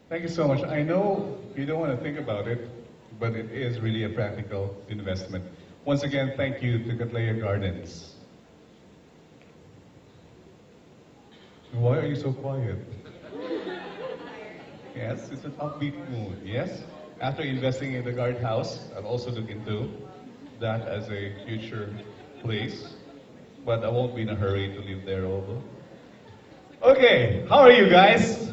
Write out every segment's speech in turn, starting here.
Thank you so much. I know you don't want to think about it, but it is really a practical investment. Once again, thank you to Cattleya Gardens. Why are you so quiet? Yes, it's an upbeat mood, yes? After investing in the guardhouse, I'll also look into that as a future place, but I won't be in a hurry to live there although. Okay, how are you guys?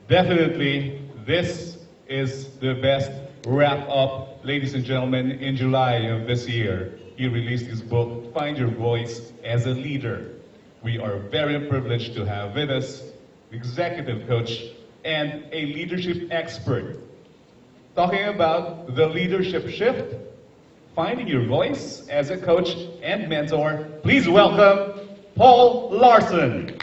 Definitely, this is the best wrap up, ladies and gentlemen, in July of this year. He released his book, Find Your Voice as a Leader. We are very privileged to have with us executive coach and a leadership expert talking about the leadership shift, finding your voice as a coach and mentor. Please welcome Paul Larson.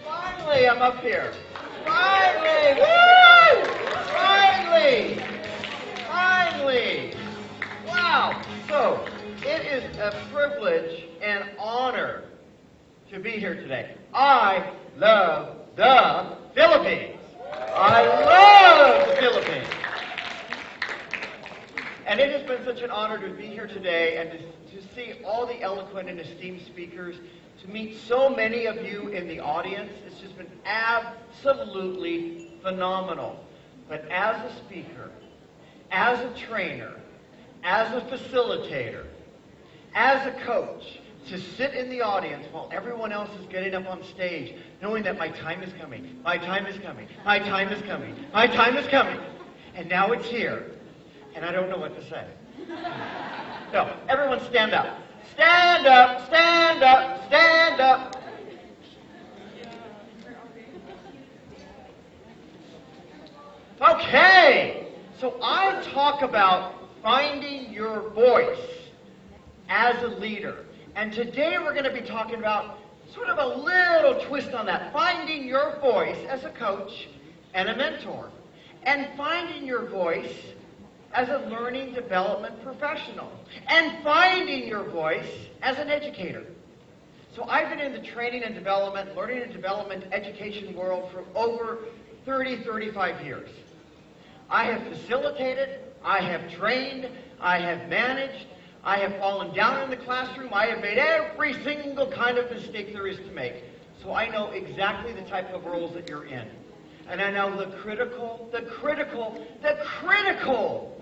Finally, I'm up here. Finally! Woo! Finally! Finally! Wow! So, it is a privilege and honor to be here today. I love the Philippines. I love the Philippines. And it has been such an honor to be here today and to see all the eloquent and esteemed speakers, to meet so many of you in the audience. It's just been absolutely phenomenal. But as a speaker, as a trainer, as a facilitator, as a coach, to sit in the audience while everyone else is getting up on stage, knowing that my time is coming, my time is coming, my time is coming, my time is coming, and now it's here, and I don't know what to say. No, everyone stand up. Stand up, stand up, stand up. Okay, so I talk about finding your voice as a leader. And today we're going to be talking about sort of a little twist on that. Finding your voice as a coach and a mentor. And finding your voice as a learning development professional. And finding your voice as an educator. So I've been in the training and development, learning and development education world for over 30, 35 years. I have facilitated, I have trained, I have managed, I have fallen down in the classroom. I have made every single kind of mistake there is to make. So I know exactly the type of roles that you're in. And I know the critical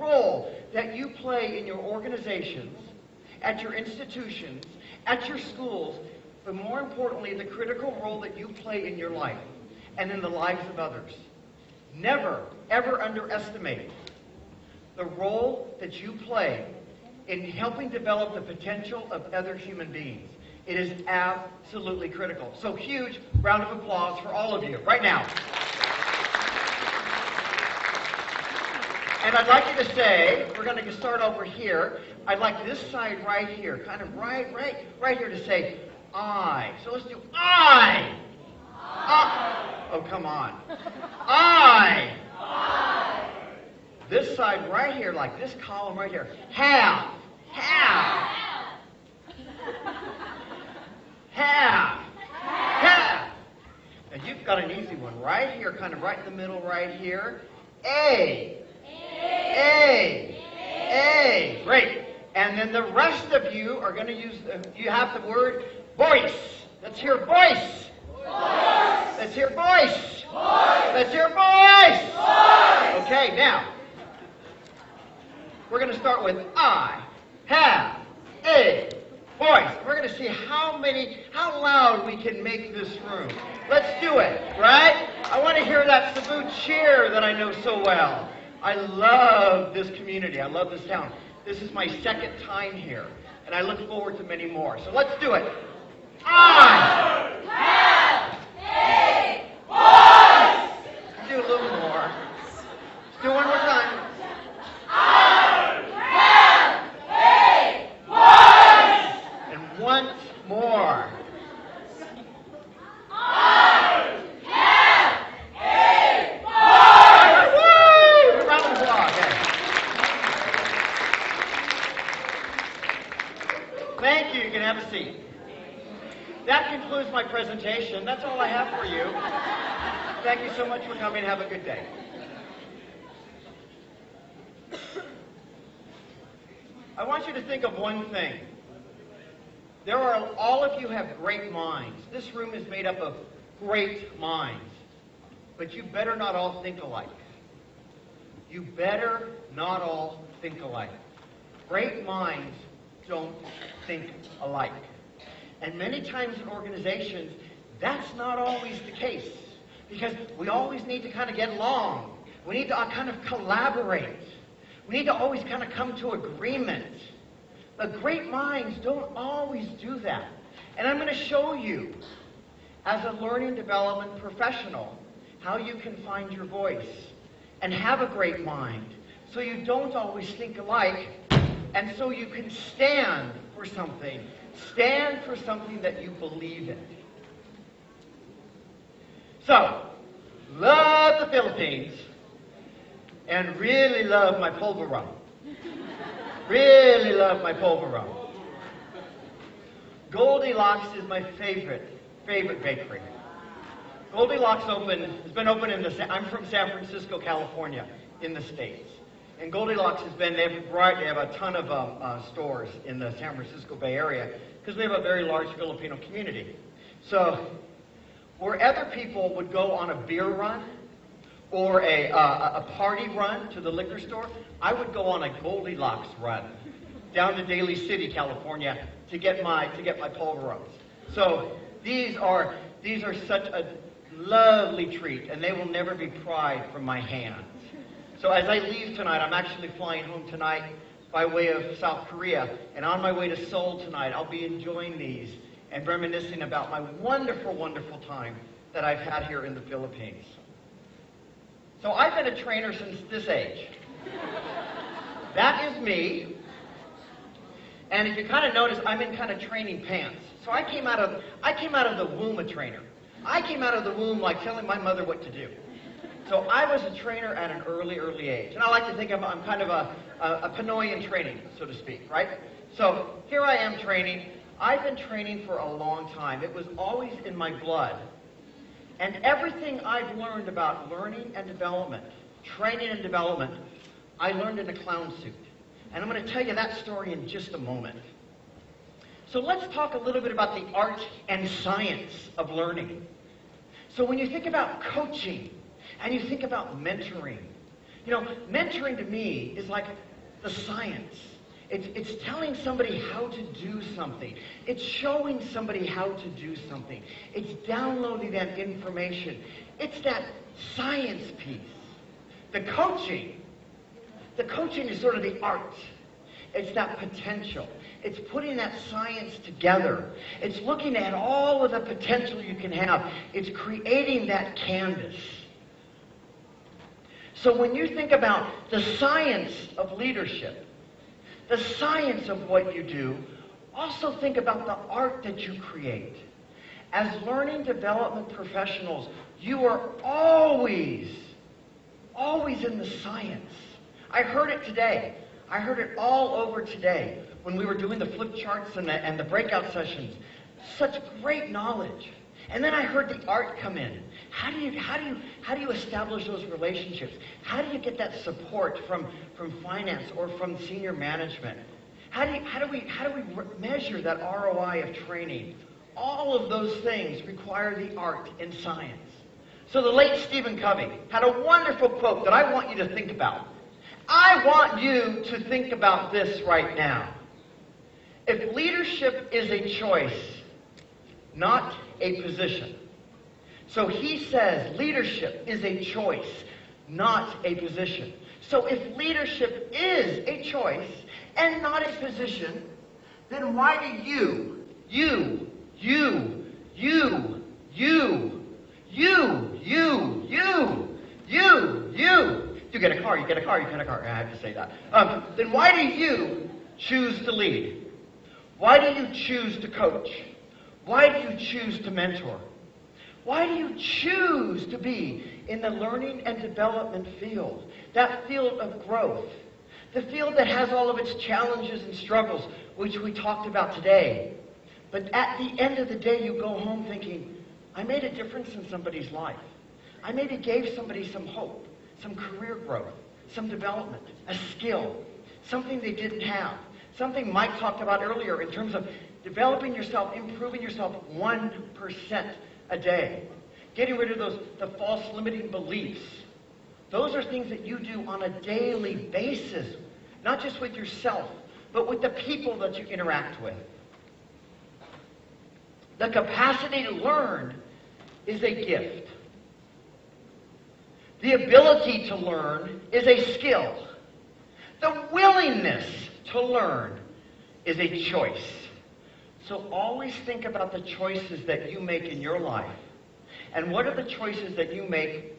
role that you play in your organizations, at your institutions, at your schools, but more importantly, the critical role that you play in your life and in the lives of others. Never, ever underestimate the role that you play in helping develop the potential of other human beings. It is absolutely critical. So huge round of applause for all of you right now. And I'd like you to say, we're going to start over here. I'd like this side right here, kind of right here to say, I. So let's do I. Oh, come on. I. This side right here, like this column right here. Have. And you've got an easy one right here, kind of right in the middle right here. A. Great. And then the rest of you are going to use, you have the word voice. Let's hear voice. Let's hear voice. Let's hear voice. Okay, now, we're going to start with I have a voice. We're going to see how loud we can make this room. Let's do it, right? I want to hear that Cebu cheer that I know so well. I love this community. I love this town. This is my second time here, and I look forward to many more. So let's do it. I have a voice. Do a little more. Let's do it one more time. I have a voice. And once more. Thank you. You can have a seat. That concludes my presentation. That's all I have for you. Thank you so much for coming. Have a good day. I want you to think of one thing. All of you have great minds. This room is made up of great minds. But you better not all think alike. You better not all think alike. Great minds don't think alike. And many times in organizations, that's not always the case. Because we always need to kind of get along. We need to kind of collaborate. We need to always kind of come to agreement. But great minds don't always do that. And I'm going to show you, as a learning development professional, how you can find your voice and have a great mind so you don't always think alike, and so you can stand for something. Stand for something that you believe in. So, love the Philippines and really love my pulveron. Really love my pulveron. Goldilocks is my favorite bakery. Goldilocks has been open I'm from San Francisco, California, in the States. And Goldilocks they have a ton of stores in the San Francisco Bay Area because we have a very large Filipino community. So, where other people would go on a beer run or a party run to the liquor store, I would go on a Goldilocks run down to Daly City, California, to get my pulverons. So these are such a lovely treat, and they will never be pried from my hands. So as I leave tonight, I'm actually flying home tonight by way of South Korea, and on my way to Seoul tonight, I'll be enjoying these and reminiscing about my wonderful, wonderful time that I've had here in the Philippines. So I've been a trainer since this age. That is me. And if you kind of notice, I'm in kind of training pants. So I came out of the womb a trainer. I came out of the womb like telling my mother what to do. So I was a trainer at an early age. And I like to think I'm kind of a Pinoy in training, so to speak, right? So here I am training. I've been training for a long time. It was always in my blood. And everything I've learned about learning and development, training and development, I learned in a clown suit. And I'm going to tell you that story in just a moment. So let's talk a little bit about the art and science of learning. So when you think about coaching and you think about mentoring, mentoring to me is like the science. It's telling somebody how to do something. It's showing somebody how to do something. It's downloading that information. It's that science piece. The coaching is sort of the art. It's that potential. It's putting that science together. It's looking at all of the potential you can have. It's creating that canvas. So when you think about the science of leadership, the science of what you do, also think about the art that you create. As learning development professionals, you are always in the science. I heard it today. I heard it all over today when we were doing the flip charts and the breakout sessions. Such great knowledge. And then I heard the art come in. How do you establish those relationships? How do you get that support from finance or from senior management? How do we measure that ROI of training? All of those things require the art and science. So the late Stephen Covey had a wonderful quote that I want you to think about. I want you to think about this right now. If leadership is a choice, not a position. So he says leadership is a choice, not a position. So if leadership is a choice and not a position, then why do you get a car, you get a car. I have to say that. Then why do you choose to lead? Why do you choose to coach? Why do you choose to mentor? Why do you choose to be in the learning and development field? That field of growth. The field that has all of its challenges and struggles, which we talked about today. But at the end of the day, you go home thinking, I made a difference in somebody's life. I maybe gave somebody some hope, some career growth, some development, a skill, something they didn't have. Something Mike talked about earlier in terms of developing yourself, improving yourself 1% a day. Getting rid of the false limiting beliefs. Those are things that you do on a daily basis, not just with yourself, but with the people that you interact with. The capacity to learn is a gift. The ability to learn is a skill. The willingness to learn is a choice. So always think about the choices that you make in your life. And what are the choices that you make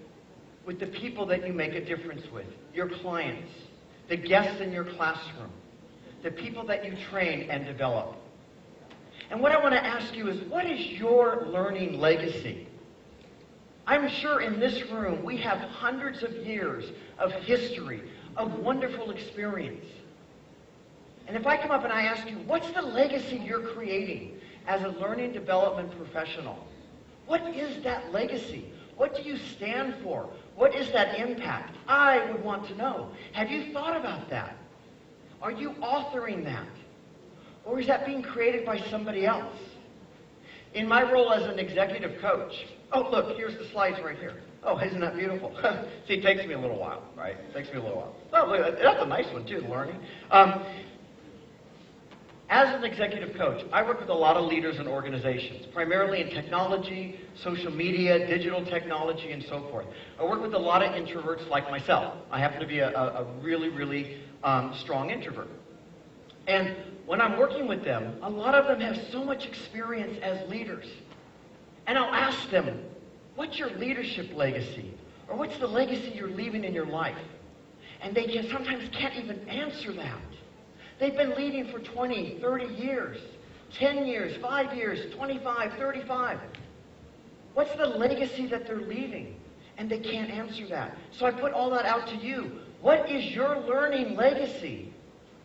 with the people that you make a difference with? Your clients, the guests in your classroom, the people that you train and develop. And what I want to ask you is, what is your learning legacy? I'm sure in this room we have hundreds of years of history, of wonderful experience. And if I come up and I ask you, what's the legacy you're creating as a learning development professional? What is that legacy? What do you stand for? What is that impact? I would want to know. Have you thought about that? Are you authoring that? Or is that being created by somebody else? In my role as an executive coach, oh, look, here's the slides right here. Oh, isn't that beautiful? See, it takes me a little while, right? It takes me a little while. Oh, look, that's a nice one, too, learning. As an executive coach, I work with a lot of leaders and organizations, primarily in technology, social media, digital technology, and so forth. I work with a lot of introverts like myself. I happen to be a really, really strong introvert. And when I'm working with them, a lot of them have so much experience as leaders. And I'll ask them, what's your leadership legacy? Or what's the legacy you're leaving in your life? And they sometimes can't even answer that. They've been leading for 20, 30 years, 10 years, 5 years, 25, 35. What's the legacy that they're leaving? And they can't answer that. So I put all that out to you. What is your learning legacy?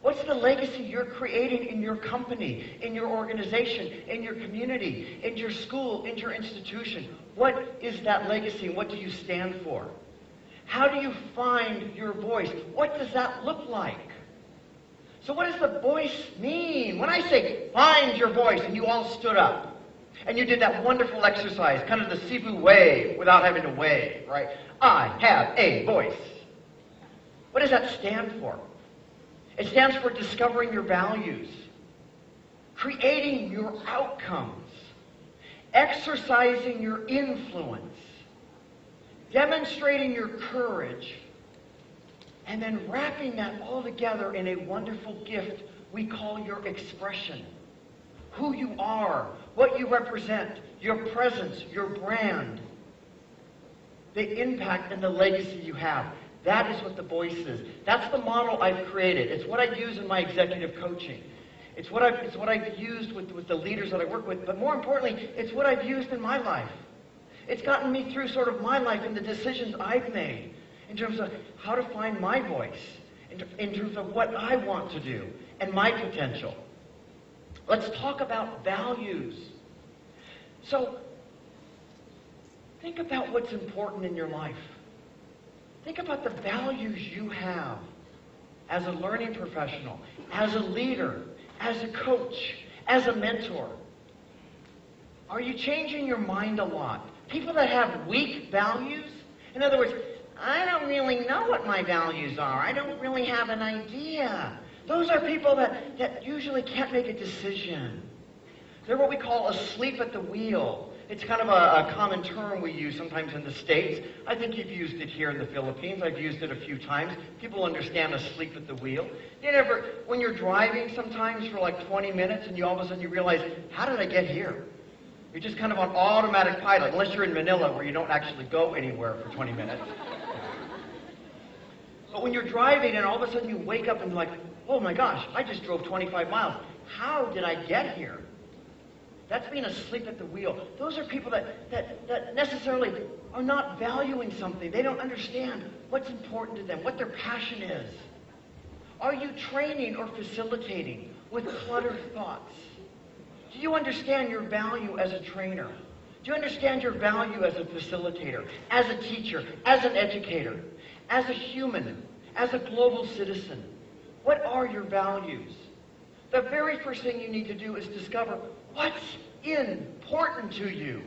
What's the legacy you're creating in your company, in your organization, in your community, in your school, in your institution? What is that legacy and what do you stand for? How do you find your voice? What does that look like? So what does the voice mean? When I say, find your voice, and you all stood up, and you did that wonderful exercise, kind of the Cebu wave, without having to wave, right? I have a voice. What does that stand for? It stands for discovering your values, creating your outcomes, exercising your influence, demonstrating your courage, and then wrapping that all together in a wonderful gift we call your expression. Who you are, what you represent, your presence, your brand, the impact and the legacy you have. That is what the voice is. That's the model I've created. It's what I use in my executive coaching. It's what I've used with the leaders that I work with, but more importantly, it's what I've used in my life. It's gotten me through sort of my life and the decisions I've made in terms of how to find my voice, in terms of what I want to do and my potential. Let's talk about values. So, think about what's important in your life. Think about the values you have as a learning professional, as a leader, as a coach, as a mentor. Are you changing your mind a lot? People that have weak values, in other words, I don't really know what my values are. I don't really have an idea. Those are people that usually can't make a decision. They're what we call asleep at the wheel. It's kind of a common term we use sometimes in the States. I think you've used it here in the Philippines. I've used it a few times. People understand asleep at the wheel. You never, when you're driving sometimes for like 20 minutes and you all of a sudden you realize, how did I get here? You're just kind of on automatic pilot, unless you're in Manila where you don't actually go anywhere for 20 minutes. But when you're driving and all of a sudden you wake up and like, oh my gosh, I just drove 25 miles. How did I get here? That's being asleep at the wheel. Those are people that necessarily are not valuing something. They don't understand what's important to them, what their passion is. Are you training or facilitating with cluttered thoughts? Do you understand your value as a trainer? Do you understand your value as a facilitator, as a teacher, as an educator, as a human, as a global citizen? What are your values? The very first thing you need to do is discover what's important to you.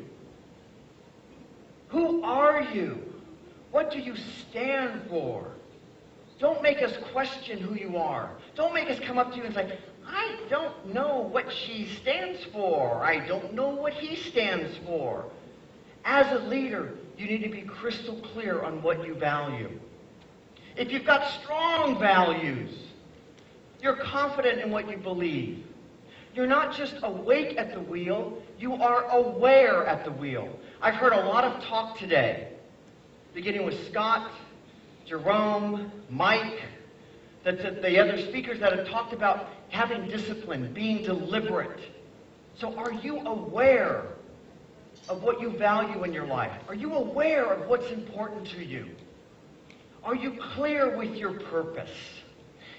Who are you? What do you stand for? Don't make us question who you are. Don't make us come up to you and say, I don't know what she stands for. I don't know what he stands for. As a leader, you need to be crystal clear on what you value. If you've got strong values, you're confident in what you believe. You're not just awake at the wheel, you are aware at the wheel. I've heard a lot of talk today, beginning with Scott, Jerome, Mike, the other speakers that have talked about having discipline, being deliberate. So are you aware of what you value in your life? Are you aware of what's important to you? Are you clear with your purpose?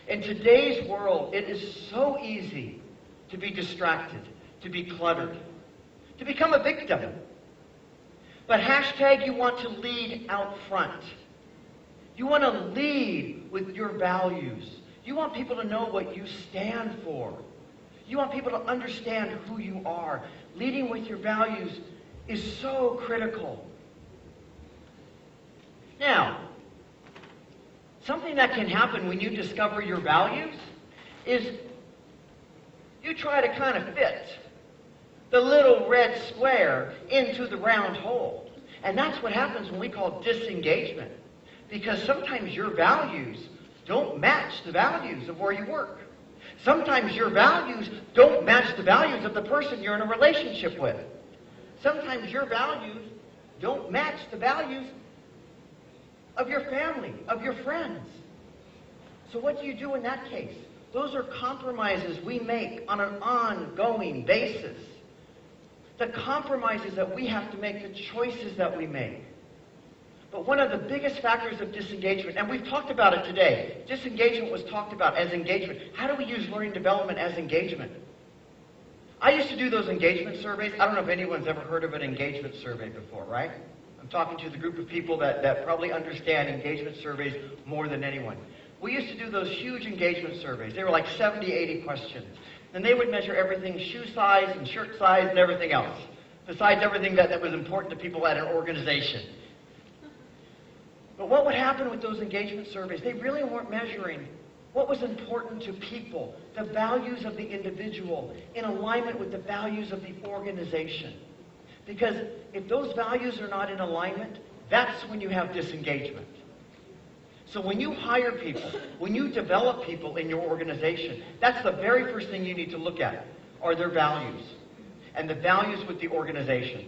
In today's world, it is so easy to be distracted, to be cluttered, to become a victim. But hashtag you want to lead out front. You want to lead with your values. You want people to know what you stand for. You want people to understand who you are. Leading with your values is so critical. Now, something that can happen when you discover your values is you try to kind of fit the little red square into the round hole. And that's what happens when we call disengagement. Because sometimes your values don't match the values of where you work. Sometimes your values don't match the values of the person you're in a relationship with. Sometimes your values don't match the values of your family, of your friends. So what do you do in that case? Those are compromises we make on an ongoing basis. The compromises that we have to make, the choices that we make. But one of the biggest factors of disengagement, and we've talked about it today, disengagement was talked about as engagement. How do we use learning development as engagement? I used to do those engagement surveys. I don't know if anyone's ever heard of an engagement survey before, right? I'm talking to the group of people that probably understand engagement surveys more than anyone. We used to do those huge engagement surveys. They were like 70, 80 questions. And they would measure everything, shoe size and shirt size and everything else, besides everything that was important to people at an organization. But what would happen with those engagement surveys? They really weren't measuring what was important to people, the values of the individual, in alignment with the values of the organization. Because if those values are not in alignment, that's when you have disengagement. So when you hire people, when you develop people in your organization, that's the very first thing you need to look at, are their values, and the values with the organization.